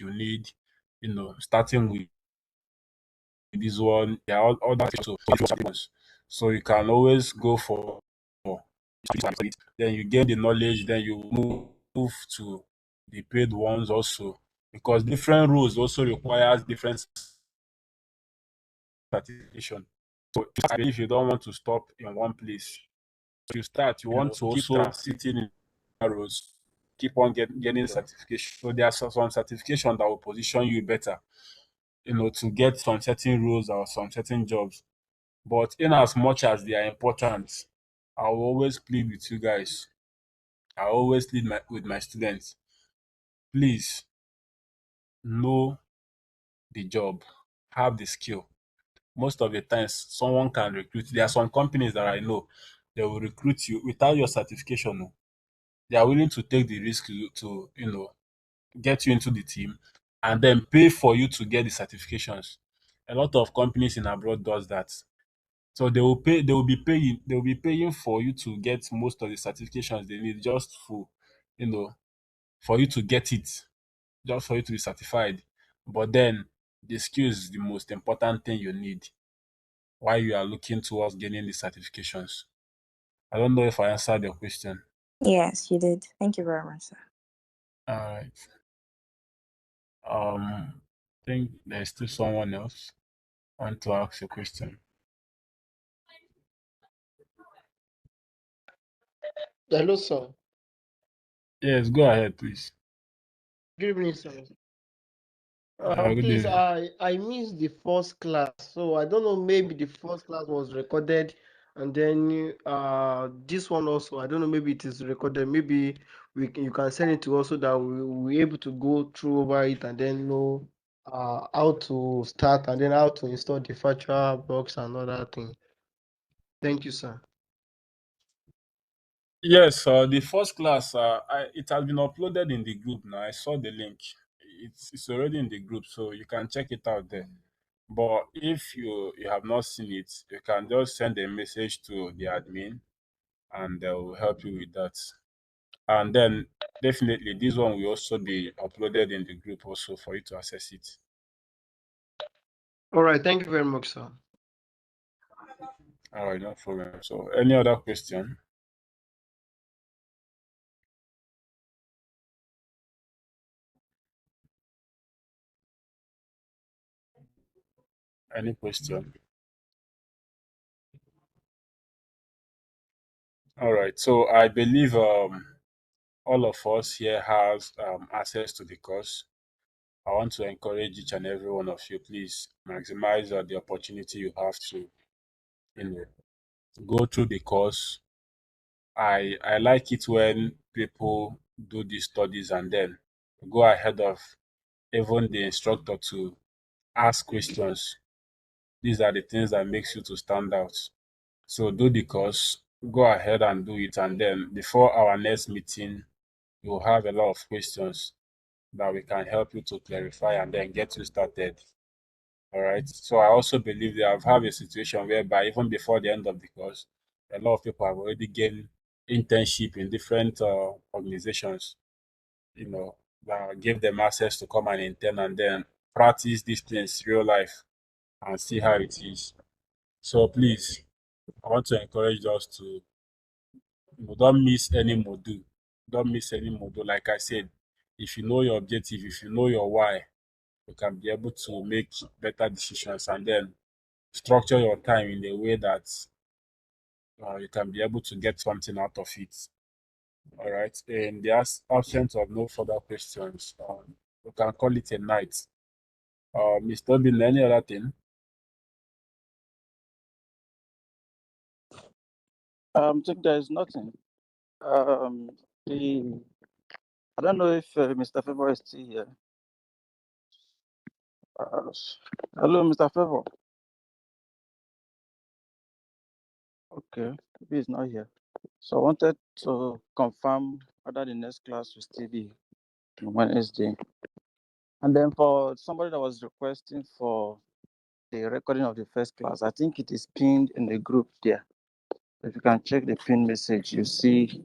need, starting with this one, there are other ones. So you can always go for more. Then you gain the knowledge, then you move to the paid ones also. Because different roles also requires different certification. So if you don't want to stop in one place, you start, you want to also sitting in roles, keep on getting certification. So there are some certification that will position you better, to get some certain roles or some certain jobs. But in as much as they are important, I will always plead with you guys. I always plead with my students. Please know the job, have the skill. Most of the times, someone can recruit. There are some companies that I know they will recruit you without your certification. No. They are willing to take the risk to get you into the team and then pay for you to get the certifications. A lot of companies in abroad does that. So they will be paying for you to get most of the certifications they need just you know, for you to get it, just for you to be certified. But then the skills is the most important thing you need while you are looking towards gaining the certifications. I don't know if I answered your question. Yes, you did. Thank you very much, sir. All right. I think there's still someone else want to ask a question. Hello, sir. Yes, go ahead, please. Good evening, sir. Good Please, evening. I missed the first class, so I don't know. Maybe the first class was recorded, and then this one also. I don't know. Maybe it is recorded. Maybe you can send it to us so that we're able to go through over it and then know how to start and then how to install the virtual box and other things. Thank you, sir. Yes, the first class, it has been uploaded in the group now. I saw the link. It's already in the group, so you can check it out there. But if you have not seen it, you can just send a message to the admin, and they will help you with that. And then definitely this one will also be uploaded in the group also for you to access it. All right. Thank you very much, sir. All right, no problem. So, any other question? Any question? All right. So, I believe all of us here has access to the course. I want to encourage each and every one of you, please maximize the opportunity you have to, you know, go through the course. I like it when people do these studies and then go ahead of even the instructor to ask questions. these are the things that makes you to stand out. So do the course, go ahead and do it, and then before our next meeting, you'll have a lot of questions that we can help you to clarify and then get you started. All right. So I also believe that I've had a situation whereby even before the end of the course, a lot of people have already gained internship in different organizations, that give them access to come and intern and then practice these things real life and see how it is. So please, I want to encourage us to don't miss any module. Don't miss any module. Like I said, if you know your objective, if you know your why, you can be able to make better decisions and then structure your time in a way that you can be able to get something out of it. All right. In the absence of no further questions, we can call it a night. Mr. Bin, any other thing? I think there is nothing. The I don't know if Mr. Favor is still here. Hello, Mr. Favor. Okay, maybe he's not here. So I wanted to confirm whether the next class will still be on Wednesday. And then for somebody that was requesting for the recording of the first class, I think it is pinned in the group there. If you can check the pin message, you see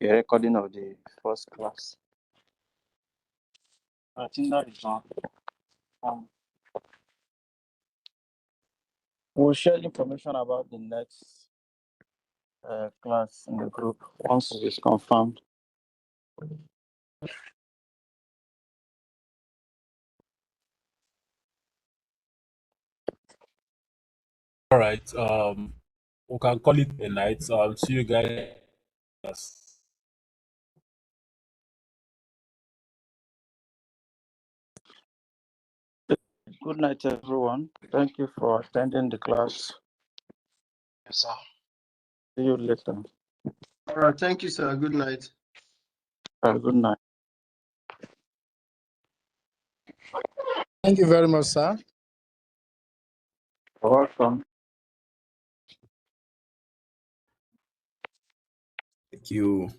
a recording of the first class. I think that is on. We'll share information about the next class in the group once it is confirmed. All right. We can call it a night. See you guys. Good night, everyone. Thank you for attending the class. Yes, sir. See you later. All right. Thank you, sir. Good night. Good night. Thank you very much, sir. You're welcome. Thank you.